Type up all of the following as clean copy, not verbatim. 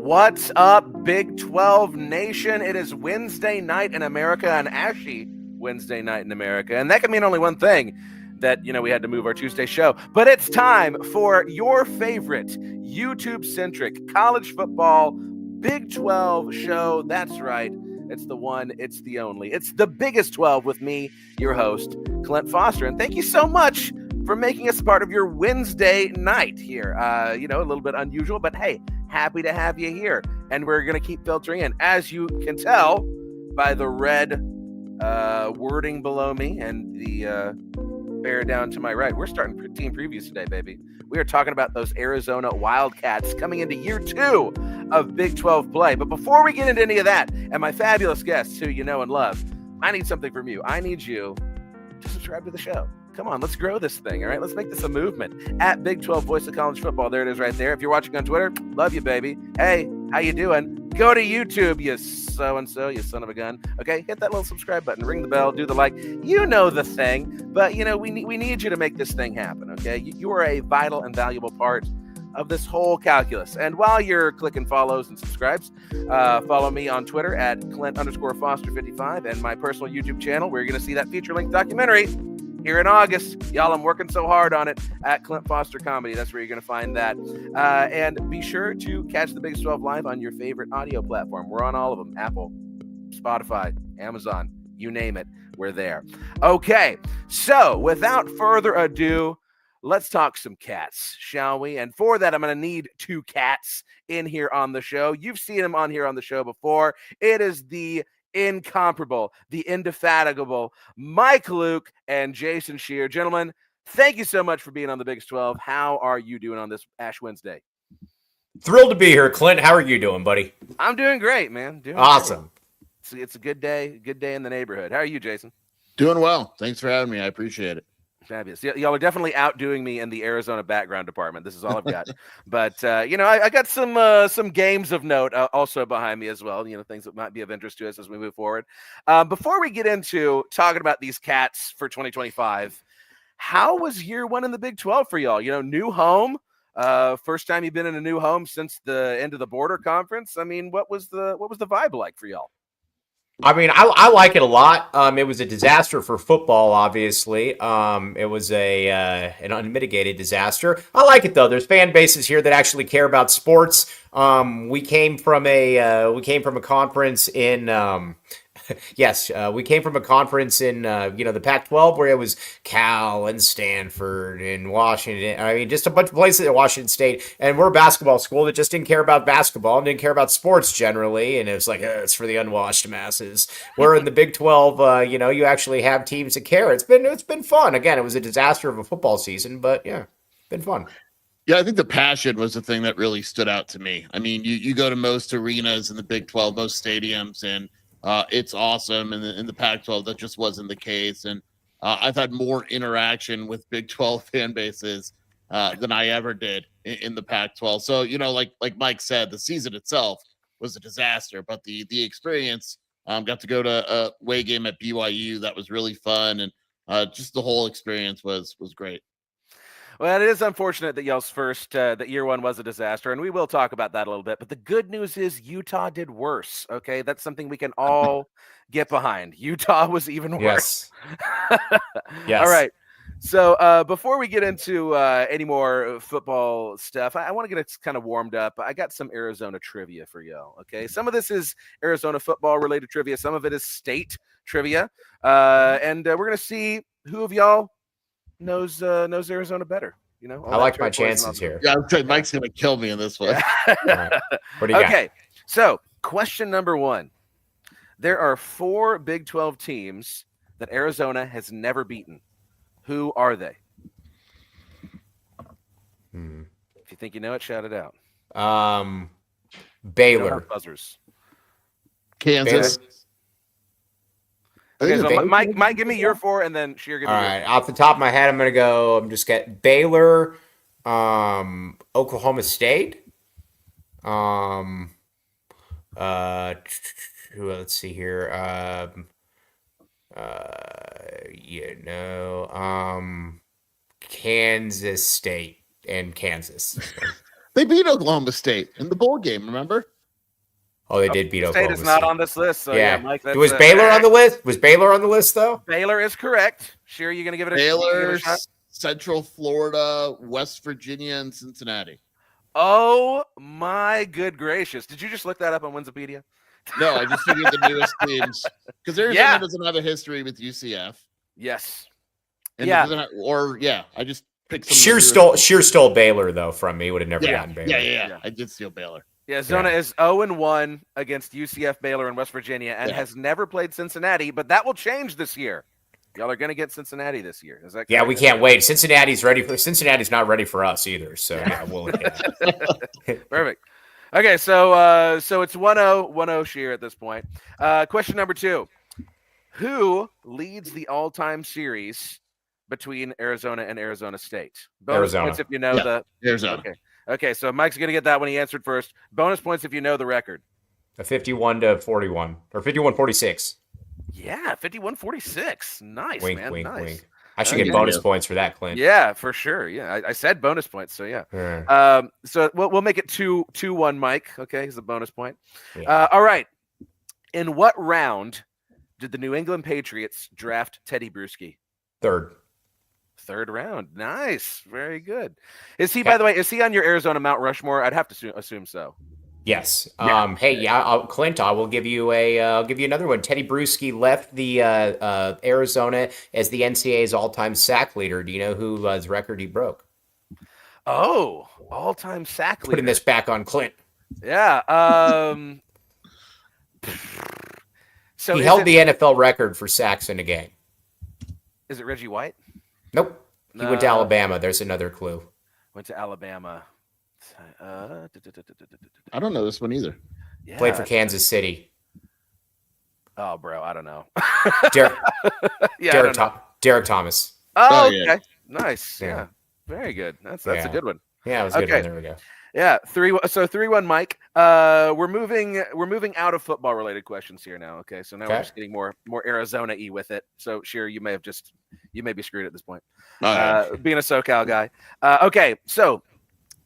What's up, Big 12 Nation? It is Wednesday night in America, an ashy Wednesday night in America. And that can mean only one thing, that, we had to move our Tuesday show. But it's time for your favorite YouTube-centric college football Big 12 show. That's right. It's the one, it's the only. It's the biggest 12 with me, your host, Clint Foster. And thank you so much for making us a part of your Wednesday night here. A little bit unusual, but hey, happy to have you here. And we're going to keep filtering in. As you can tell by the red wording below me and the bear down to my right, we're starting team previews today, baby. We are talking about those Arizona Wildcats coming into year 2 of Big 12 play. But before we get into any of that, and my fabulous guests who you know and love, I need something from you. I need you to subscribe to the show. Come on, let's grow this thing, all right? Let's make this a movement. At Big 12 Voice of College Football. There it is right there. If you're watching on Twitter, love you, baby. Hey, how you doing? Go to YouTube, you so-and-so, you son of a gun. Okay, hit that little subscribe button, ring the bell, do the like. You know the thing, but, we need you to make this thing happen, okay? You are a vital and valuable part of this whole calculus. And while you're clicking follows and subscribes, follow me on Twitter at Clint_Foster55 and my personal YouTube channel where you're going to see that feature-length documentary here in August. Y'all, I'm working so hard on it at Clint Foster Comedy. That's where you're going to find that. And be sure to catch the Big 12 live on your favorite audio platform. We're on all of them. Apple, Spotify, Amazon, you name it. We're there. Okay, so without further ado, let's talk some cats, shall we? And for that, I'm going to need 2 cats in here on the show. You've seen them on here on the show before. It is the incomparable, the indefatigable Mike Luke and Jason Shear. Gentlemen, thank you so much for being on the Big 12. How are you doing on this Ash Wednesday? Thrilled to be here, Clint. How are you doing, buddy? I'm doing great, man. Doing awesome. Great. It's a good day in the neighborhood. How are you, Jason? Doing well. Thanks for having me. I appreciate it. Fabulous. Y'all are definitely outdoing me in the Arizona background department. This is all I've got. But, I got some games of note also behind me as well, things that might be of interest to us as we move forward. Before we get into talking about these cats for 2025, how was year 1 in the Big 12 for y'all? New home, first time you've been in a new home since the end of the border conference. I mean, what was the vibe like for y'all? I mean, I like it a lot. It was a disaster for football, obviously. It was an unmitigated disaster. I like it though. There's fan bases here that actually care about sports. We came from a conference in. We came from a conference in, the Pac-12 where it was Cal and Stanford and Washington. I mean, just a bunch of places at Washington State. And we're a basketball school that just didn't care about basketball and didn't care about sports generally. And it was like, it's for the unwashed masses. Where in the Big 12, you actually have teams that care. It's been fun. Again, it was a disaster of a football season, but yeah, been fun. Yeah, I think the passion was the thing that really stood out to me. I mean, you go to most arenas in the Big 12, most stadiums, and it's awesome. And in the Pac-12, that just wasn't the case. And I've had more interaction with Big 12 fan bases than I ever did in the Pac-12. So, like Mike said, the season itself was a disaster, but the experience, got to go to a away game at BYU. That was really fun. And just the whole experience was great. Well, it is unfortunate that y'all's that year 1 was a disaster, and we will talk about that a little bit. But the good news is Utah did worse, okay? That's something we can all get behind. Utah was even worse. Yes. All right. So before we get into any more football stuff, I want to get it kind of warmed up. I got some Arizona trivia for y'all, okay? Some of this is Arizona football-related trivia. Some of it is state trivia. And we're going to see who of y'all knows Arizona better. I like my chances here. Yeah, I'm saying Mike's gonna kill me in this one. Right. What do you got? Okay, so question number 1: there are 4 Big 12 teams that Arizona has never beaten. Who are they? If you think you know it, shout it out. Baylor. Buzzers. Kansas. Baylor. Okay, so Mike, give me your 4, and then Sheer, give me All your right, off the top of my head, I'm just getting Baylor, Oklahoma State, let's see here, Kansas State and Kansas. They beat Oklahoma State in the bowl game, remember? Oh, they did beat State Oklahoma is not State. on this list, so Yeah. Mike. That's, Was Baylor on the list? Was Baylor on the list though? Baylor is correct. Sure, you're gonna give it a Baylor, shot? Central Florida, West Virginia, and Cincinnati. Oh my good gracious! Did you just look that up on Wikipedia? No, I just figured the newest teams because Arizona doesn't have a history with UCF. Yes. And I just picked some. Sheer stole Baylor though from me. Would have never gotten Baylor. Yeah. I did steal Baylor. Yeah, Zona is 0-1 against UCF, Baylor, and West Virginia, and has never played Cincinnati, but that will change this year. Y'all are going to get Cincinnati this year. Is that correct? Yeah, we can't wait. Cincinnati's not ready for us either. So we'll Perfect. Okay, so it's 1-0 Sheer at this point. Question number 2. Who leads the all-time series between Arizona and Arizona State? Bonus points if you know Arizona. Okay, so Mike's going to get that when he answered first. Bonus points if you know the record. A 51-41 or 51-46. Yeah, 51-46. Nice, wink, man. Wink, nice. wink. I should get bonus points for that, Clint. Yeah, for sure. Yeah, I said bonus points, so yeah. So we'll make it 2-1, Mike. Okay, he's a bonus point. Yeah. All right. In what round did the New England Patriots draft Teddy Bruschi? Third round. Nice. Very good. Is he, by the way, is he on your Arizona Mount Rushmore? I'd have to assume so. Yes. Clint, I will give you another one. Teddy Bruschi left the Arizona as the NCAA's all-time sack leader. Do you know whose record he broke? Oh, all-time sack leader. Putting this back on Clint. Yeah. So he held the NFL record for sacks in a game. Is it Reggie White? Nope. He went to Alabama. There's another clue. Went to Alabama. I don't know this one either. Yeah, played for Kansas City. Oh, bro, I don't know. Derek Thomas. Oh, okay. Yeah. Nice. Yeah. Very good. That's a good one. Yeah, it was a good one. There we go. Yeah, 3-1, Mike. We're moving out of football related questions here now. Okay, so now we're just getting more Arizona-y with it. So sure, you may be screwed at this point. Being a SoCal guy. Okay, so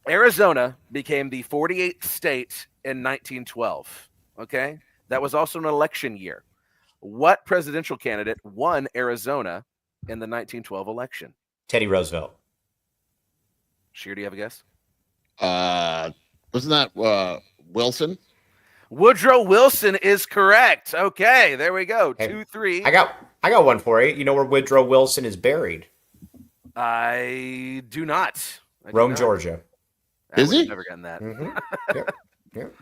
Arizona became the 48th state in 1912. Okay, that was also an election year. What presidential candidate won Arizona in the 1912 election? Teddy Roosevelt. Sheer, do you have a guess? Wasn't that Wilson? Woodrow Wilson is correct. Okay, there we go. 2-3. I got one for you. You know where Woodrow Wilson is buried? I do not. Rome, Georgia. Is he? Never gotten that. Mm-hmm. Yep.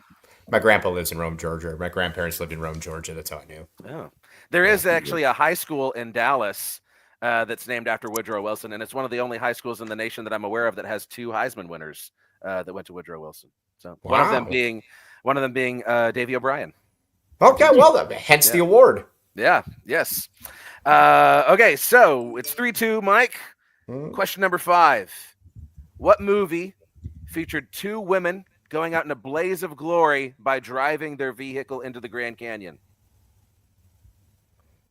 My grandpa lives in Rome, Georgia. My grandparents lived in Rome, Georgia. That's how I knew. Oh. There is actually a high school in Dallas that's named after Woodrow Wilson, and it's one of the only high schools in the nation that I'm aware of that has 2 Heisman winners that went to Woodrow Wilson. So one of them being Davey O'Brien. Okay, well, hence the award. Yeah. Yes. Okay, so it's 3-2, Mike. Question number 5. What movie featured 2 women going out in a blaze of glory by driving their vehicle into the Grand Canyon?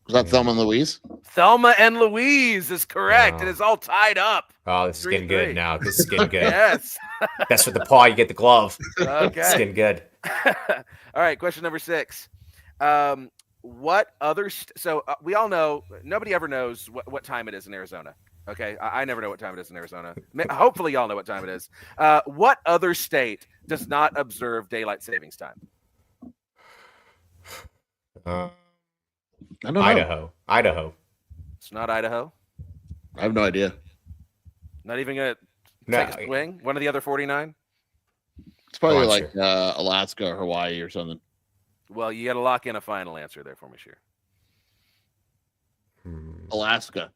Was that Thelma and Louise? Thelma and Louise is correct. It is all tied up. Oh, this is getting good now. This is getting good. Yes. That's with the paw, you get the glove. Okay. It's getting good. All right, question number 6. What other we all know, nobody ever knows what time it is in Arizona. Okay, I never know what time it is in Arizona. Hopefully y'all know what time it is. What other state does not observe daylight savings time? I don't know. Idaho. It's not Idaho. I have no idea. Not even gonna take a swing. One of the other 49. It's probably like Alaska or Hawaii or something. Well, you got to lock in a final answer there for me, Sheer. Alaska.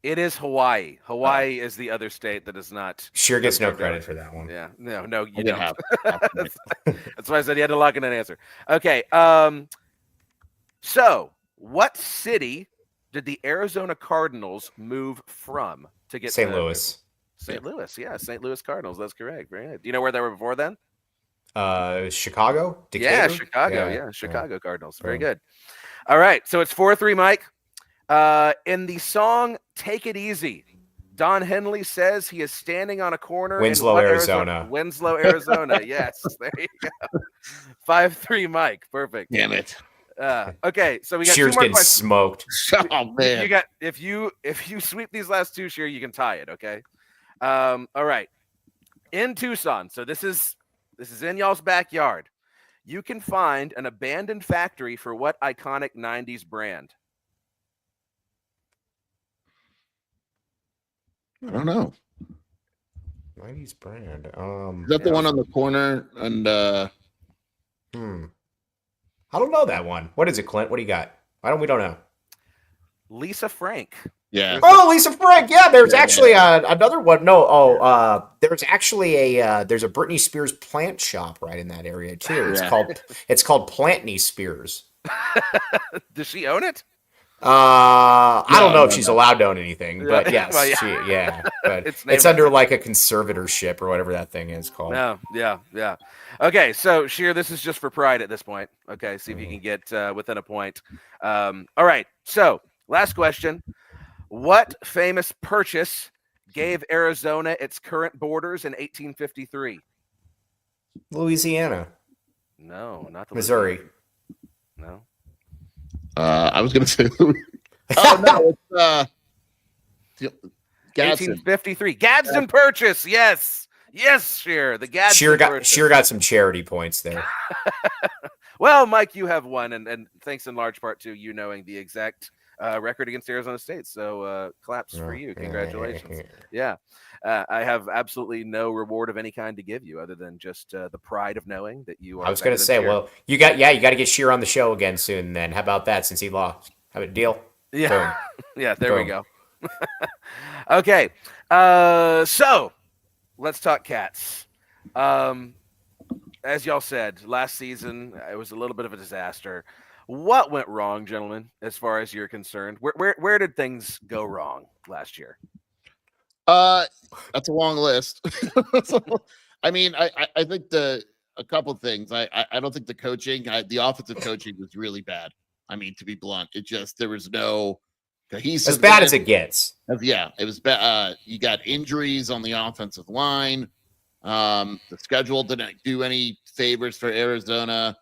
It is Hawaii. Hawaii is the other state that is not. Sheer gets no credit for that one. Yeah. No, you don't. That's why I said you had to lock in an answer. Okay. So, what city did the Arizona Cardinals move from to get St. Louis? St. Louis, yeah. St. Louis Cardinals. That's correct. Very good. Do you know where they were before then? Chicago? Decatur? Yeah, Chicago. Yeah, Chicago Cardinals. Very good. All right. So it's 4-3, Mike. In the song Take It Easy Don Henley says he is standing on a corner Winslow, in Arizona. Winslow, Arizona. Yes, there you go. 5-3, Mike. Perfect. Damn it. Okay, so we got Shear's two more getting questions. smoked. Oh man. You got if you sweep these last two, Shear, you can tie it. Okay. All right. In Tucson, so this is in y'all's backyard. You can find an abandoned factory for what iconic 90s brand? I don't know. 90s brand. Is that the one on the corner? And I don't know that one. What is it, Clint? What do you got? We don't know. Lisa Frank. yeah. Oh, Lisa Frank. Yeah, there's actually another one. No, there's actually there's a Britney Spears plant shop right in that area too. It's called Plantney Spears. Does she own it? I don't know if she's allowed to own anything, but yes, Well, yeah. but It's it's under like a conservatorship or whatever that thing is called. No, yeah. Okay, so Shear, this is just for pride at this point. Okay, see if you can get within a point. All right, so last question. What famous purchase gave Arizona its current borders in 1853? Louisiana. No, not the Missouri. No. I was gonna say. Oh no, it's Gadsden. 1853. Gadsden Purchase. Yes, Shear. The Gadsden Purchase. Shear got some charity points there. Well, Mike, you have won, and thanks in large part to you knowing the exact record against Arizona State. So claps for you. Congratulations. Yeah. I have absolutely no reward of any kind to give you other than just the pride of knowing that you are. I was going to say, well, you got to get Shear on the show again soon then. How about that since he lost? Have a deal? Yeah. Boom. Yeah, there we Boom. go. Okay. So let's talk Cats. As y'all said, last season, it was a little bit of a disaster. What went wrong, gentlemen, as far as you're concerned? Where did things go wrong last year? That's a long list. I mean, I think a couple things. I don't think the coaching, the offensive coaching was really bad. I mean, to be blunt, there was no cohesive. As bad as it gets. Yeah, it was bad. You got injuries on the offensive line. The schedule didn't do any favors for Arizona.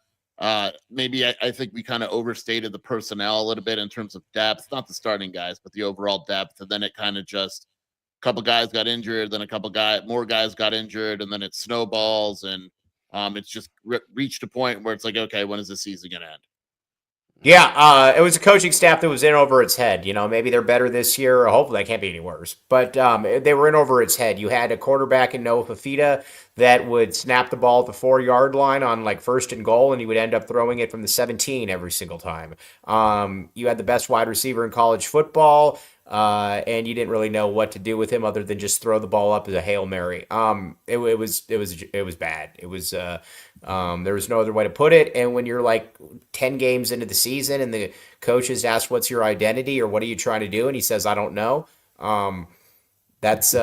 Maybe I think we kind of overstated the personnel a little bit in terms of depth, not the starting guys, but the overall depth. And then it kind of just a couple guys got injured, then more guys got injured, and then it snowballs, and it's just reached a point where it's like, okay, when is the season gonna end? Yeah, it was a coaching staff that was in over its head. You know, maybe they're better this year. Or hopefully, they can't be any worse. But they were in over its head. You had a quarterback in Noah Fafita that would snap the ball at the 4-yard line on like 1st and goal, and he would end up throwing it from the 17 every single time. You had the best wide receiver in college football, and you didn't really know what to do with him other than just throw the ball up as a Hail Mary. It was bad. It was there was no other way to put it. And when you're like 10 games into the season and the coaches ask, "What's your identity?" or "What are you trying to do?" and he says, "I don't know." That's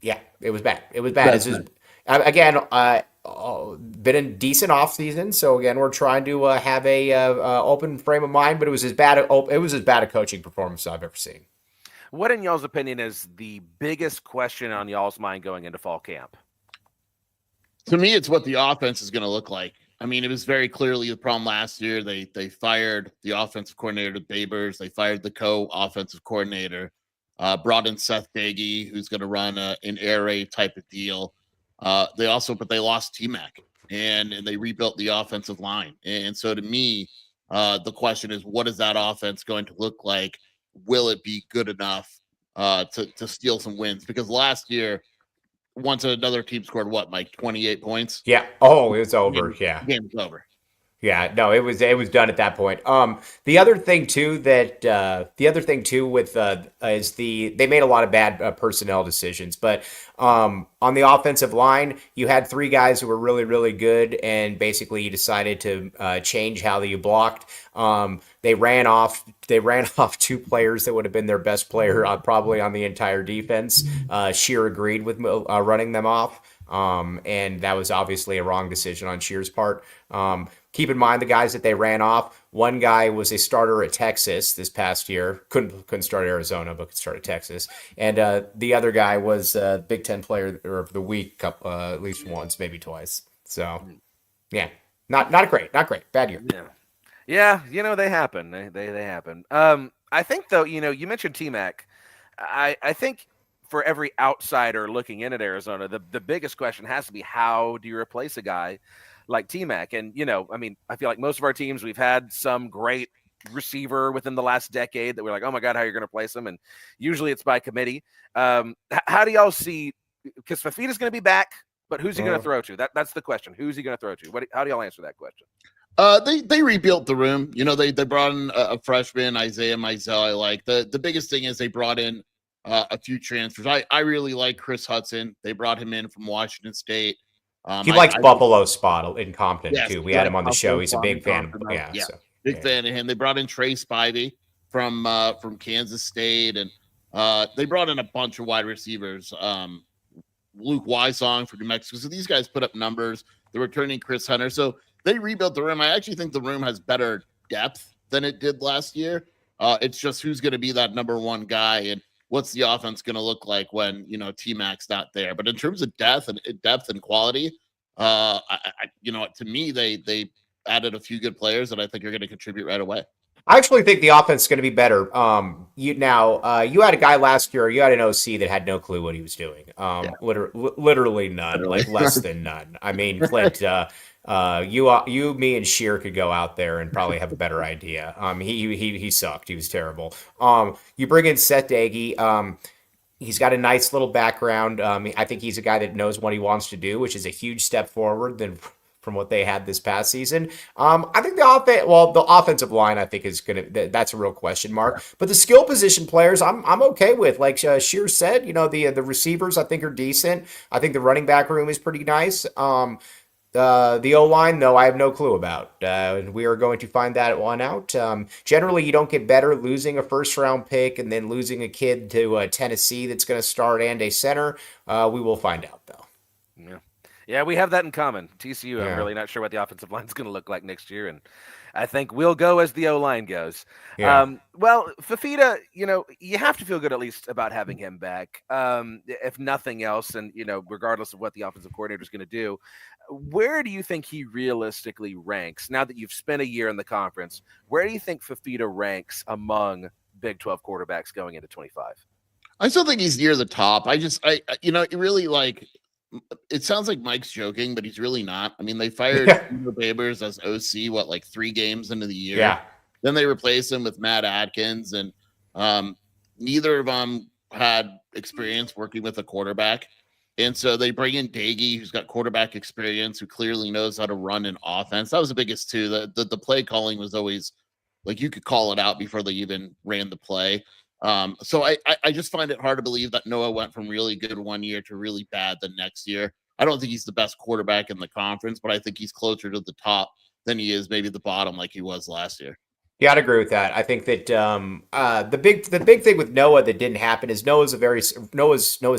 yeah, it was bad. It was bad. It's just, again, been a decent off season. So again, we're trying to have a open frame of mind, but it was as bad a coaching performance I've ever seen. What, in y'all's opinion, is the biggest question on y'all's mind going into fall camp? To me, it's what the offense is going to look like. I mean, it was very clearly the problem last year. They fired the offensive coordinator, Babers. They fired the co-offensive coordinator, brought in Seth Baggy, who's going to run an air raid type of deal. They lost T-Mac, and they rebuilt the offensive line. And so to me, the question is, what is that offense going to look like? Will it be good enough to steal some wins? Because last year, once another team scored like 28 points. Yeah. Oh, it was over. The game was over. Yeah, no, it was done at that point. The other thing too with is they made a lot of bad personnel decisions, but on the offensive line, you had 3 guys who were really, really good, and basically you decided to change how you blocked. They ran off 2 players that would have been their best player probably on the entire defense. Shear agreed with running them off. And that was obviously a wrong decision on Shear's part. Keep in mind the guys that they ran off. One guy was a starter at Texas this past year. Couldn't start at Arizona, but could start at Texas. And the other guy was Big Ten Player of the Week, at least once, maybe twice. So, yeah, not great, bad year. Yeah, they happen. They happen. I think though, you mentioned T-Mac. I think for every outsider looking in at Arizona, the biggest question has to be, how do you replace a guy like T-Mac? And, I feel like most of our teams, we've had some great receiver within the last decade that we're like, oh my God, how are you going to replace him? And usually it's by committee. How do y'all see, because Fafita's going to be back, but who's he going to throw to? That's the question. Who's he going to throw to? How do y'all answer that question? They rebuilt the room. They brought in a freshman, Isaiah Mizell. I like the biggest thing is they brought in a few transfers. I really like Chris Hudson. They brought him in from Washington State. He likes Buffalo's spot in Compton too. We had him on the show. Buffalo He's a big fan. Big fan of him. They brought in Trey Spivey from Kansas State, and they brought in a bunch of wide receivers. Luke Wysong for New Mexico. So these guys put up numbers. They're returning Chris Hunter. So they rebuilt the room. I actually think the room has better depth than it did last year. It's just who's going to be that number one guy and what's the offense going to look like when, T-Mac's not there. But in terms of depth and quality, to me, they added a few good players that I think are going to contribute right away. I actually think the offense is going to be better. You had a guy last year. You had an OC that had no clue what he was doing. Literally none, like less than none. I mean, Clint, you, me, and Shear could go out there and probably have a better idea. He sucked. He was terrible. You bring in Seth Daggy. He's got a nice little background. I think he's a guy that knows what he wants to do, which is a huge step forward from what they had this past season. I think the offensive line, I think that's a real question mark. But the skill position players, I'm okay with. Like Shear said, the receivers I think are decent. I think the running back room is pretty nice. The O-line, though, I have no clue about. We are going to find that one out. Generally, you don't get better losing a first-round pick and then losing a kid to Tennessee that's going to start and a center. We will find out, though. Yeah, we have that in common. TCU, I'm really not sure what the offensive line is going to look like next year, and I think we'll go as the O-line goes. Yeah. Well, Fafita, you have to feel good at least about having him back, if nothing else, and, regardless of what the offensive coordinator is going to do. Where do you think he realistically ranks now that you've spent a year in the conference? Where do you think Fafita ranks among Big 12 quarterbacks going into 25? I still think he's near the top. It really it sounds like Mike's joking, but he's really not. I mean, they fired Babers as OC, 3 games into the year? Yeah. Then they replaced him with Matt Atkins, and neither of them had experience working with a quarterback. And so they bring in Daggy, who's got quarterback experience, who clearly knows how to run an offense. That was the biggest, too. The play calling was always you could call it out before they even ran the play. So I just find it hard to believe that Noah went from really good one year to really bad the next year. I don't think he's the best quarterback in the conference, but I think he's closer to the top than he is maybe the bottom like he was last year. Yeah, I'd agree with that. I think that the big thing with Noah that didn't happen is Noah's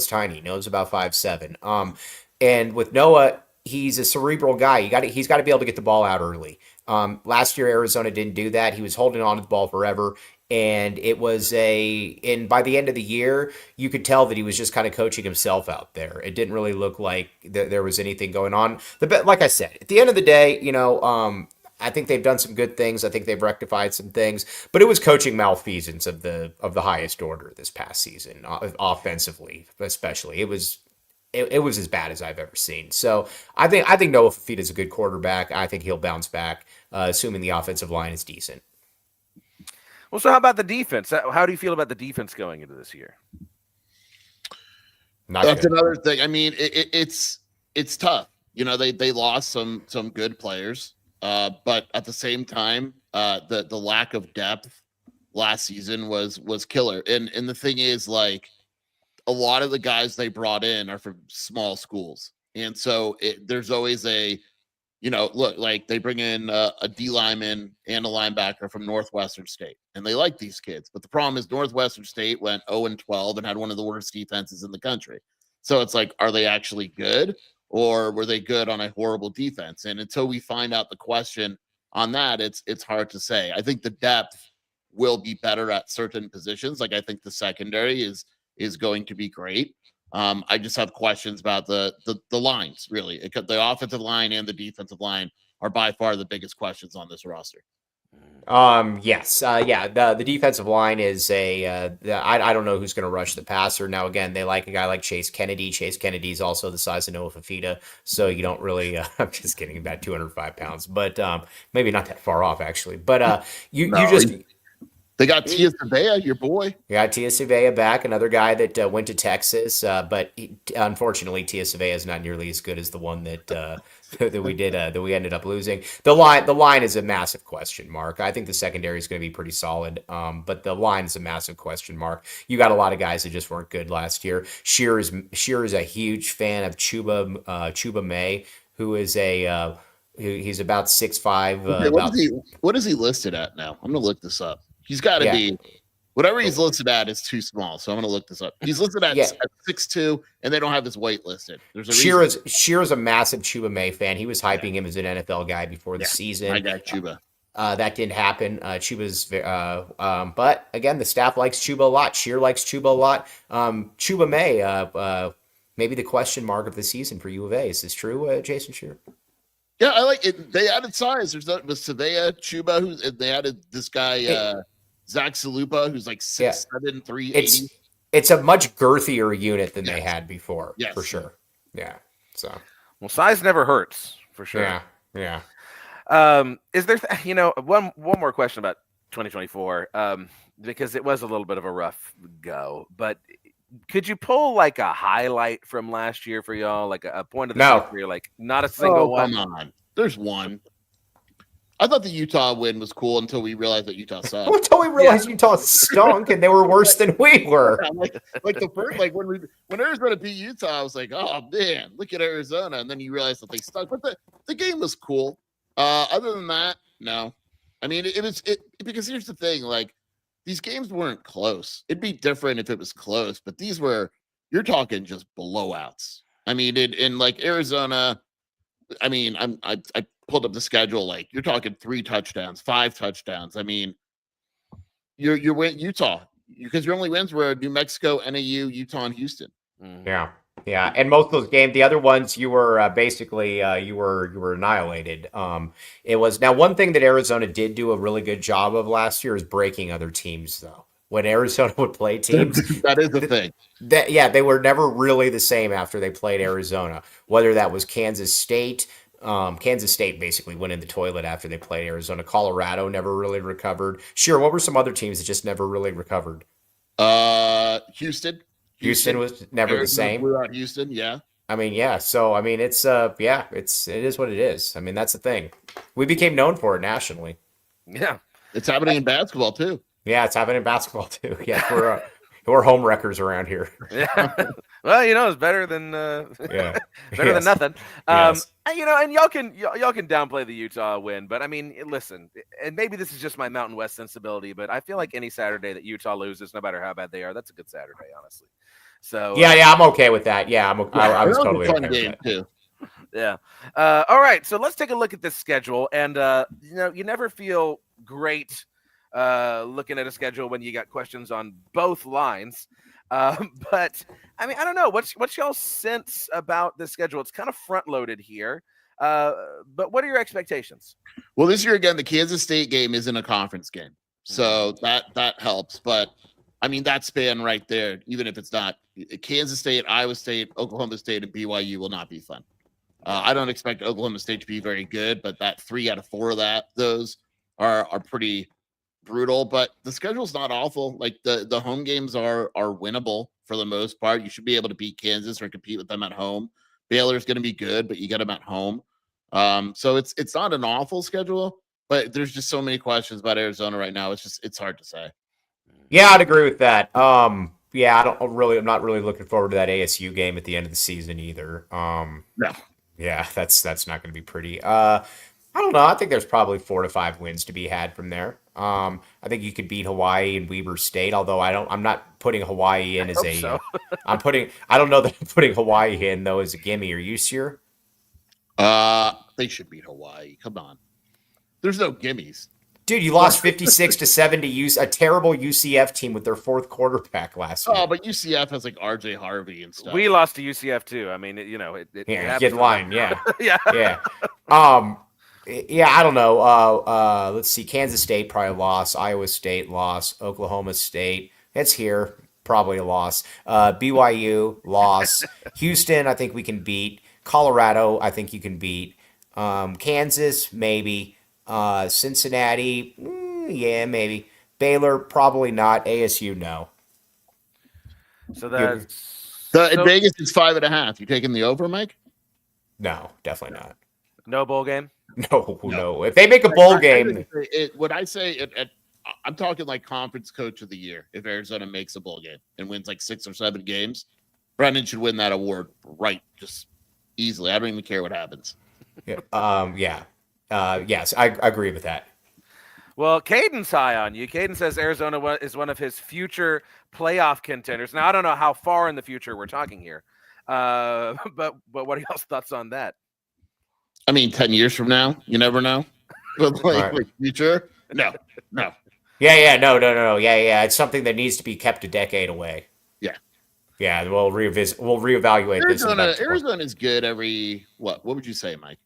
tiny. Noah's about 5'7". And with Noah, he's a cerebral guy. He's got to be able to get the ball out early. Last year Arizona didn't do that. He was holding on to the ball forever. And by the end of the year, you could tell that he was just kind of coaching himself out there. It didn't really look like there was anything going on. Like I said, at the end of the day, I think they've done some good things. I think they've rectified some things, but it was coaching malfeasance of the highest order this past season, offensively, especially. It was as bad as I've ever seen. So I think Noah Fafita is a good quarterback. I think he'll bounce back, assuming the offensive line is decent. Well, so how about the defense? How do you feel about the defense going into this year? That's another thing. I mean, it's tough. They lost some good players, but at the same time, the lack of depth last season was killer. And the thing is, a lot of the guys they brought in are from small schools, and so there's always they bring in a D lineman and a linebacker from Northwestern State, and they like these kids. But the problem is Northwestern State went 0-12 and had one of the worst defenses in the country. So it's are they actually good, or were they good on a horrible defense? And until we find out the question on that, it's hard to say. I think the depth will be better at certain positions. Like I think the secondary is going to be great. I just have questions about the lines. Really, the offensive line and the defensive line are by far the biggest questions on this roster. Yes. Yeah. The defensive line is I don't know who's going to rush the passer. Now, again, they like a guy like Chase Kennedy. Chase Kennedy is also the size of Noah Fafita. So you don't really, I'm just kidding, about 205 pounds, but maybe not that far off, actually. But you just. They got Tia Savea, your boy. You got Tia Savea back, another guy that went to Texas, but unfortunately, Tia Savea is not nearly as good as the one that that we ended up losing. The line is a massive question mark. I think the secondary is going to be pretty solid, but the line is a massive question mark. You got a lot of guys that just weren't good last year. Shear is a huge fan of Chuba May, who is he's about 6'5". What is he listed at now? I'm gonna look this up. He's got to be whatever he's listed at is too small. So I'm going to look this up. He's listed at 6'2", and they don't have his weight listed. There's a Shear's a massive Chuba May fan. He was hyping him as an NFL guy before the season. I got Chuba. That didn't happen. Chuba's, but again, the staff likes Chuba a lot. Shear likes Chuba a lot. Chuba May, maybe the question mark of the season for U of A. Is this true, Jason Shear? Yeah, I like it. They added size. There's Savea, Chuba, they added this guy, Zach Salupa, who's like 6'7", 380. It's a much girthier unit than they had before, for sure. Yeah. So, well, size never hurts, for sure. Yeah. Is there, one more question about 2024, because it was a little bit of a rough go, but could you pull like a highlight from last year for y'all, like a point of the season where you're like, not a single one? Come on. There's one. I thought the Utah win was cool until we realized that Utah sucked. Until we realized Utah stunk and they were worse than we were. Like the first, like when Arizona beat Utah, I was like, oh man, look at Arizona, and then you realize that they stunk. But the game was cool. Other than that, no. I mean, it was because here's the thing, like these games weren't close. It'd be different if it was close, but these were, you're talking just blowouts. I mean, in like Arizona, I mean, I pulled up the schedule, like you're talking 3 touchdowns, 5 touchdowns. I mean, you went Utah because your only wins were New Mexico, NAU, Utah, and Houston. Yeah, and most of those games, the other ones, you were basically you were annihilated. It was now one thing that Arizona did do a really good job of last year is breaking other teams, though. When Arizona would play teams, that is the thing. They were never really the same after they played Arizona. Whether that was Kansas State. Kansas State basically went in the toilet after they played Arizona. Colorado never really recovered. Sure, what were some other teams that just never really recovered? Houston. Houston was never Arizona the same. Blew out Houston, yeah. I mean, yeah. So I mean, it is what it is. I mean, that's the thing. We became known for it nationally. Yeah, it's happening in basketball too. Yeah, it's happening in basketball too. Yeah, we're home wreckers around here. Yeah. Well, it's better than better than nothing. Yes. And y'all can downplay the Utah win, but I mean, listen, and maybe this is just my Mountain West sensibility, but I feel like any Saturday that Utah loses, no matter how bad they are, that's a good Saturday, honestly. So yeah, I'm okay with that. Yeah, I was totally okay with that too. Yeah. All right, so let's take a look at this schedule, and you never feel great looking at a schedule when you got questions on both lines. But I mean, I don't know. What's y'all's sense about the schedule? It's kind of front loaded here. But what are your expectations? Well, this year again, the Kansas State game isn't a conference game, so that helps. But I mean, that span right there, even if it's not Kansas State, Iowa State, Oklahoma State, and BYU will not be fun. I don't expect Oklahoma State to be very good, but that 3 out of 4 of those are pretty brutal. But the schedule's not awful. Like the home games are winnable for the most part. You should be able to beat Kansas or compete with them at home. Baylor's going to be good, but you get them at home. So it's not an awful schedule, but there's just so many questions about Arizona right now. It's hard to say. Yeah, I'd agree with that. Yeah, I'm not really looking forward to that ASU game at the end of the season either. No. Yeah, that's not going to be pretty. I don't know. I think there's probably 4 to 5 wins to be had from there. I think you could beat Hawaii and Weber State, although I'm not putting Hawaii in as a. so. I don't know that I'm putting Hawaii in though as a gimme. Are you sure? They should beat Hawaii. Come on. There's no gimmies. Dude, you lost 56-7 to a terrible UCF team with their fourth quarterback last year. Oh, but UCF has like RJ Harvey and stuff. We lost to UCF too. I mean, it get line, yeah. yeah. Yeah. Yeah, I don't know. Let's see. Kansas State probably lost. Iowa State lost. Oklahoma State. It's here. Probably a loss. BYU loss. Houston, I think we can beat. Colorado, I think you can beat. Kansas, maybe. Cincinnati, yeah, maybe. Baylor, probably not. ASU, no. So that's in Vegas, it's 5.5. You taking the over, Mike? No, definitely not. No bowl game. No. If they make a bowl game, I'm talking like conference coach of the year. If Arizona makes a bowl game and wins like 6 or 7 games, Brendan should win that award just easily. I don't even care what happens. Yeah. Yes, I agree with that. Well, Caden's high on you. Caden says Arizona is one of his future playoff contenders. Now, I don't know how far in the future we're talking here, but what are y'all's thoughts on that? I mean, 10 years from now, you never know. But like future, no. Yeah, no. Yeah. It's something that needs to be kept a decade away. Yeah. We'll reevaluate this. Arizona is good every what would you say, Mike?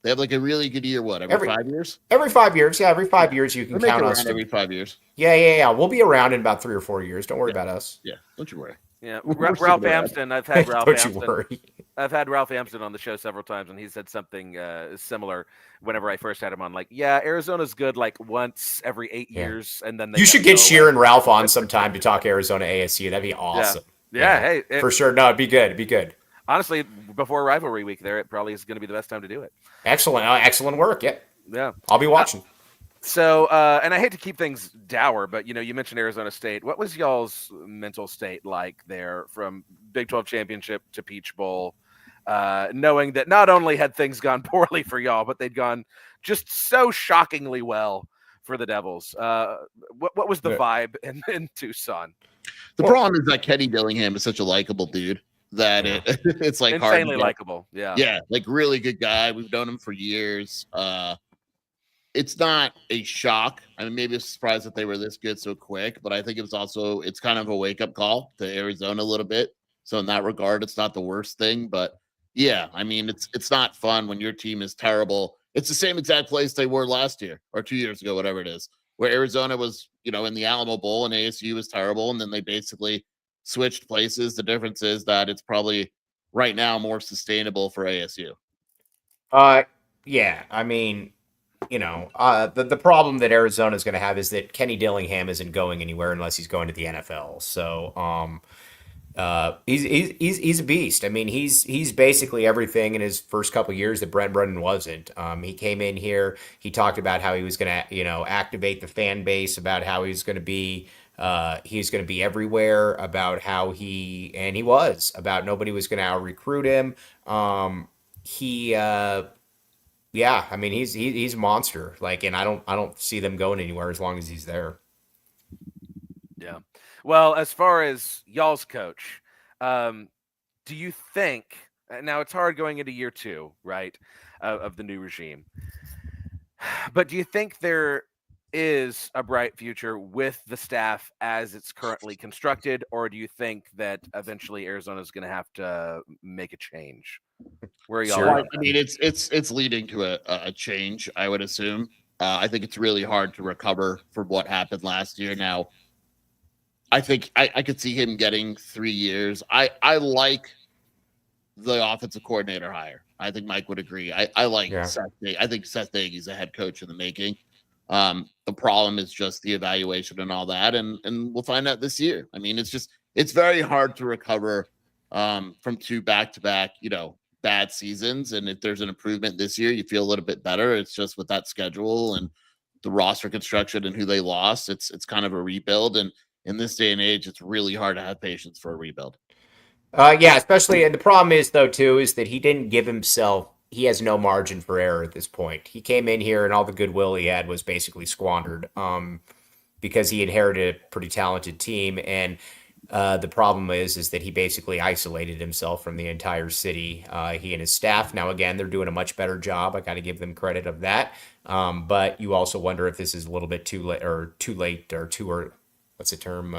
They have like a really good year. What every 5 years? Every 5 years, yeah. Every 5 years, you can count us. Every 5 years. Yeah. We'll be around in about 3 or 4 years. Don't worry about us. Yeah, don't you worry. Yeah, Ralph Amsden. I've had Ralph. Don't you worry. I've had Ralph Amsden on the show several times, and he said something similar whenever I first had him on. Like, yeah, Arizona's good like once every 8 years, and then you should get Sheer and Ralph on sometime to talk Arizona ASU. That'd be awesome. Yeah. Hey, for sure. No, it'd be good. It'd be good. Honestly, before rivalry week, it probably is going to be the best time to do it. Excellent work. Yeah. I'll be watching. So, and I hate to keep things dour, but you mentioned Arizona State. What was y'all's mental state like there from Big 12 championship to Peach Bowl, knowing that not only had things gone poorly for y'all, but they'd gone just so shockingly well for the Devils? What was the vibe in Tucson? The problem is that Kenny Dillingham is such a likable dude that it's like insanely likable. Yeah, like really good guy. We've known him for years. It's not a shock. I mean, maybe a surprise that they were this good so quick, but I think it's kind of a wake-up call to Arizona a little bit. So in that regard, it's not the worst thing. But yeah, I mean, it's not fun when your team is terrible. It's the same exact place they were last year or 2 years ago, whatever it is, where Arizona was, in the Alamo Bowl and ASU was terrible. And then they basically switched places. The difference is that it's probably right now more sustainable for ASU. Yeah. I mean, the problem that Arizona is going to have is that Kenny Dillingham isn't going anywhere unless he's going to the NFL. So, he's a beast. I mean, he's basically everything in his first couple of years that Brent Brennan wasn't. He came in here. He talked about how he was going to, activate the fan base, about how he's going to be everywhere, about how he was, about nobody was going to out-recruit him. Yeah, I mean, he's a monster. Like, and I don't see them going anywhere as long as he's there. Yeah. Well, as far as y'all's coach, do you think, now it's hard going into year 2, right, of the new regime, but do you think there is a bright future with the staff as it's currently constructed, or do you think that eventually Arizona is going to have to make a change? Where are y'all? Sure. I mean, it's leading to a change, I would assume. I think it's really hard to recover from what happened last year. Now, I think I could see him getting 3 years. I like the offensive coordinator hire. I think Mike would agree. I like Seth. I think Seth Nagy's a head coach in the making. The problem is just the evaluation and all that, and we'll find out this year. I mean, it's very hard to recover from 2 back-to-back, bad seasons. And if there's an improvement this year, you feel a little bit better. It's just with that schedule and the roster construction and who they lost, it's kind of a rebuild. And in this day and age, it's really hard to have patience for a rebuild. Yeah, especially, and the problem is though too is that he didn't give himself he has no margin for error at this point. He came in here and all the goodwill he had was basically squandered because he inherited a pretty talented team. And the problem is that he basically isolated himself from the entire city, he and his staff. Now, again, they're doing a much better job. I got to give them credit of that. But you also wonder if this is a little bit too late or what's the term?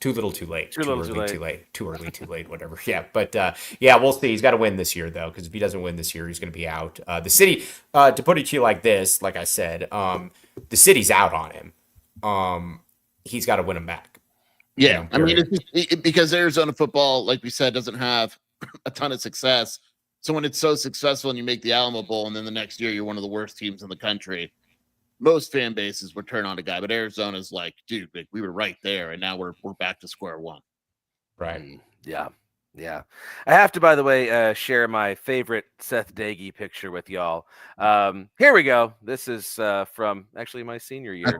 Too little, too late. Too little, too late. Too late. Too early, too late. Whatever. Yeah, but yeah, we'll see. He's got to win this year though, because if he doesn't win this year, he's going to be out. The city, to put it to you like this, like I said, the city's out on him. He's got to win him back. Yeah, You know, I mean, because Arizona football, like we said, doesn't have a ton of success. So when it's so successful and you make the Alamo Bowl, and then the next year you're one of the worst teams in the country, most fan bases would turn on a guy. But Arizona's like, dude, we were right there, and now we're back to square one. right. Yeah. Yeah. I have to, by the way, share my favorite Seth Dagey picture with y'all. Here we go. This is from actually my senior year.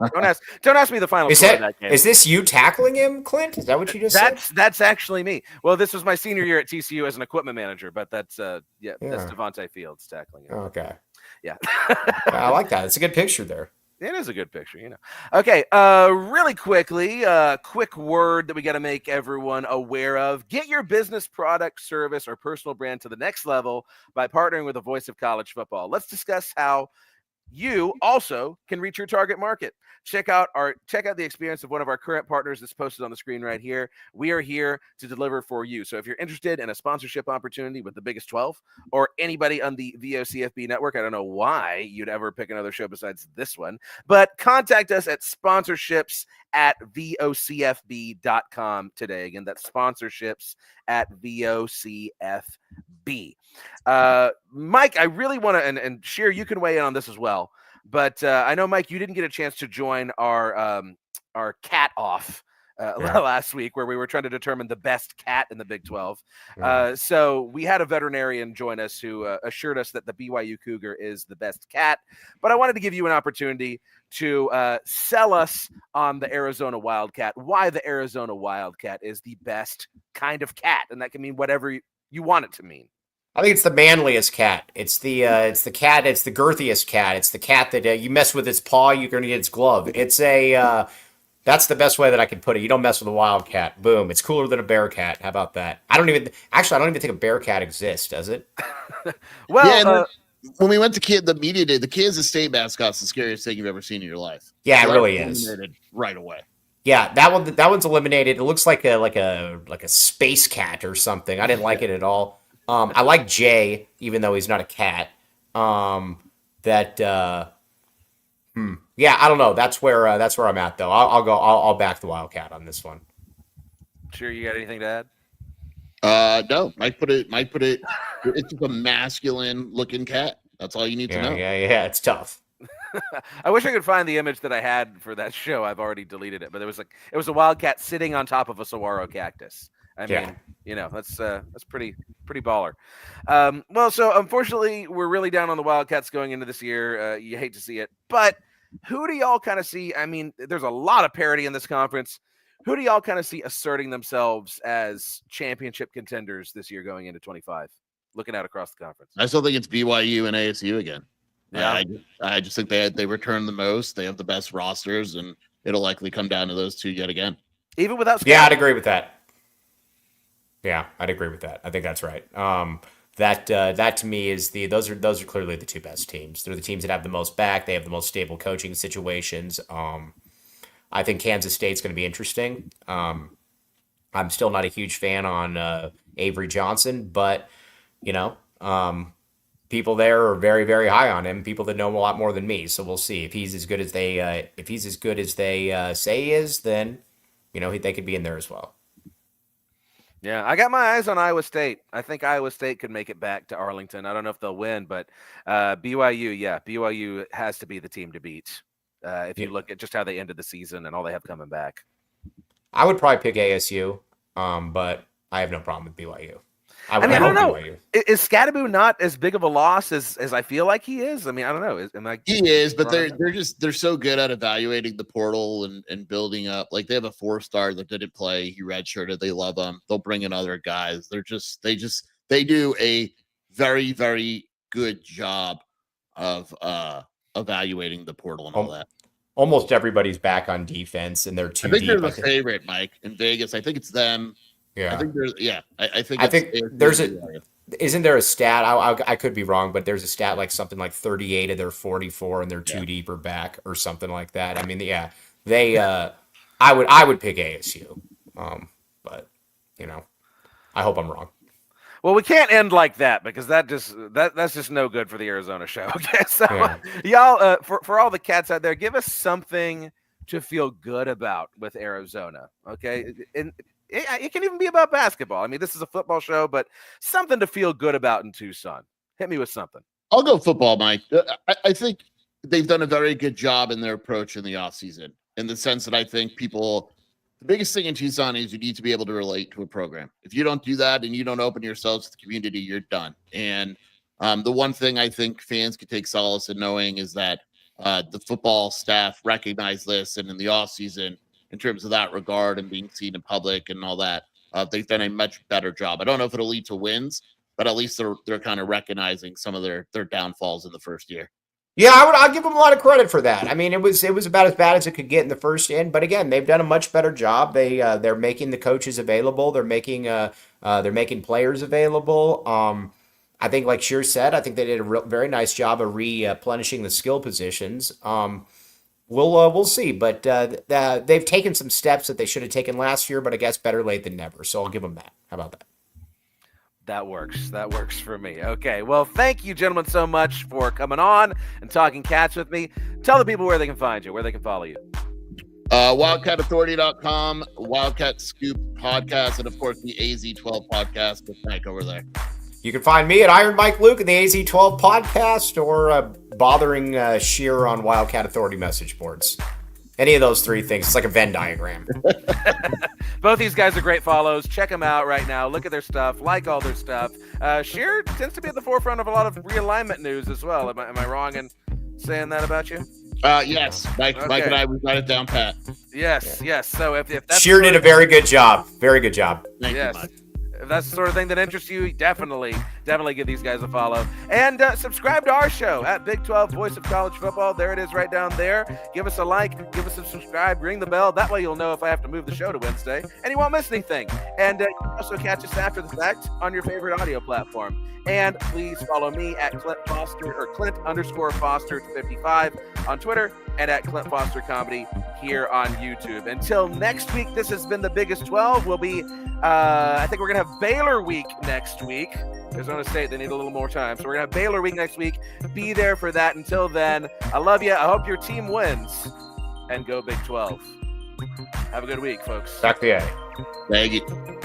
Don't ask me the final score of that game. Is this you tackling him, Clint? Is that what you just said? That's actually me. Well, this was my senior year at TCU as an equipment manager, but that's that's Devontae Fields tackling him. Okay. Yeah. I like that. It's a good picture there. It is a good picture, you know. Okay, really quickly, quick word that we got to make everyone aware of. Get your business, product, service, or personal brand to the next level by partnering with the voice of college football. Let's discuss how you also can reach your target market. Check out the experience of one of our current partners that's posted on the screen right here. We are here to deliver for you. So if you're interested in a sponsorship opportunity with the Biggest 12 or anybody on the VOCFB network, I don't know why you'd ever pick another show besides this one, but contact us at sponsorships@vocfb.com today. Again, that's sponsorships@vocfb. Mike, I really want to, and Sheer, you can weigh in on this as well. But I know, Mike, you didn't get a chance to join our cat off last week, where we were trying to determine the best cat in the Big 12. So we had a veterinarian join us who assured us that the BYU Cougar is the best cat. But I wanted to give you an opportunity to sell us on the Arizona Wildcat, why the Arizona Wildcat is the best kind of cat. And that can mean whatever you want it to mean. I think it's the manliest cat. It's the cat. It's the girthiest cat. It's the cat that you mess with its paw, you're going to get its glove. It's that's the best way that I can put it. You don't mess with a wildcat. Boom. It's cooler than a bear cat. How about that? I don't even think a bear cat exists, does it? Well, when we went to the media day, the Kansas State mascot's the scariest thing you've ever seen in your life. Yeah, it really is. Right away. Yeah, that one's eliminated. It looks like a space cat or something. I didn't like it at all. I like Jay, even though he's not a cat. Yeah, I don't know. That's where I'm at though. I'll back the Wildcat on this one. Sure, you got anything to add? No. Mike put it. It's just a masculine looking cat. That's all you need to know. Yeah. It's tough. I wish I could find the image that I had for that show. I've already deleted it, but it was a wildcat sitting on top of a saguaro cactus. I mean, that's pretty baller. Well, so unfortunately, we're really down on the Wildcats going into this year. You hate to see it, but who do y'all kind of see? I mean, there's a lot of parity in this conference. Who do y'all kind of see asserting themselves as championship contenders this year going into 25? Looking out across the conference, I still think it's BYU and ASU again. Yeah, I just think they return the most. They have the best rosters, and it'll likely come down to those two yet again. Even without Yeah, I'd agree with that. Yeah, I'd agree with that. I think that's right. That to me is those are clearly the two best teams. They're the teams that have the most back. They have the most stable coaching situations. I think Kansas State's going to be interesting. I'm still not a huge fan on Avery Johnson, but people there are very, very high on him. People that know him a lot more than me. So we'll see if he's as good as they say he is. Then they could be in there as well. Yeah, I got my eyes on Iowa State. I think Iowa State could make it back to Arlington. I don't know if they'll win, but BYU has to be the team to beat. If you look at just how they ended the season and all they have coming back. I would probably pick ASU, but I have no problem with BYU. I don't know. BYU. Is Scadaboo not as big of a loss as I feel like he is? I mean, I don't know. He is, but they're so good at evaluating the portal and building up. Like they have a 4-star that didn't play. He redshirted. They love him. They'll bring in other guys. They do a very, very good job of evaluating the portal and all that. Almost everybody's back on defense, and they're too deep. I think they're the favorite, Mike, in Vegas. I think it's them. Yeah. I think there's. Yeah. I think there's a. Isn't there a stat? I could be wrong, but there's a stat like something like 38 of their 44 and they're too deep or back or something like that. I mean, yeah, they. I would pick ASU, but I hope I'm wrong. Well, we can't end like that because that's just no good for the Arizona show. Okay, so y'all, for all the cats out there, give us something to feel good about with Arizona. Okay, and it can even be about basketball. I mean, this is a football show, but something to feel good about in Tucson. Hit me with something. I'll go football, Mike. I think they've done a very good job in their approach in the offseason, in the sense that I think people. The biggest thing in Tucson is you need to be able to relate to a program. If you don't do that and you don't open yourselves to the community, you're done. And the one thing I think fans could take solace in knowing is that the football staff recognize this, and in the offseason, in terms of that regard and being seen in public and all that, they've done a much better job. I don't know if it'll lead to wins, but at least they're kind of recognizing some of their downfalls in the first year. Yeah, I'll give them a lot of credit for that. I mean, it was about as bad as it could get in the first end, but again, they've done a much better job. They're making the coaches available. They're making players available. I think, like Shear said, I think they did a very nice job of replenishing the skill positions. We'll see, but they've taken some steps that they should have taken last year, but I guess better late than never. So I'll give them that. How about that? That works. That works for me. Okay. Well, thank you, gentlemen, so much for coming on and talking cats with me. Tell the people where they can find you, where they can follow you. WildcatAuthority.com, Wildcat Scoop podcast, and of course the AZ12 podcast with Mike over there. You can find me at Iron Mike Luke in the AZ12 podcast, or bothering Shear on Wildcat Authority message boards. Any of those three things. It's like a Venn diagram. Both these guys are great follows. Check them out right now. Look at their stuff. Like all their stuff. Shear tends to be at the forefront of a lot of realignment news as well. Am I wrong in saying that about you? Yes. Mike and I, we've got it down pat. Yes. So if that's Shear did a very good job. Very good job. Thank you, Mike. If that's the sort of thing that interests you, definitely give these guys a follow. And subscribe to our show at Big 12 Voice of College Football. There it is right down there. Give us a like, give us a subscribe, ring the bell. That way you'll know if I have to move the show to Wednesday, and you won't miss anything. And you can also catch us after the fact on your favorite audio platform. And please follow me at Clint_Foster 55 on Twitter, and at Clint Foster Comedy here on YouTube. Until next week, this has been the Biggest 12. We'll be, I think we're going to have Baylor week next week. Arizona State, they need a little more time. So we're going to have Baylor week next week. Be there for that. Until then, I love you. I hope your team wins. And go Big 12. Have a good week, folks. Back to you. Thank you.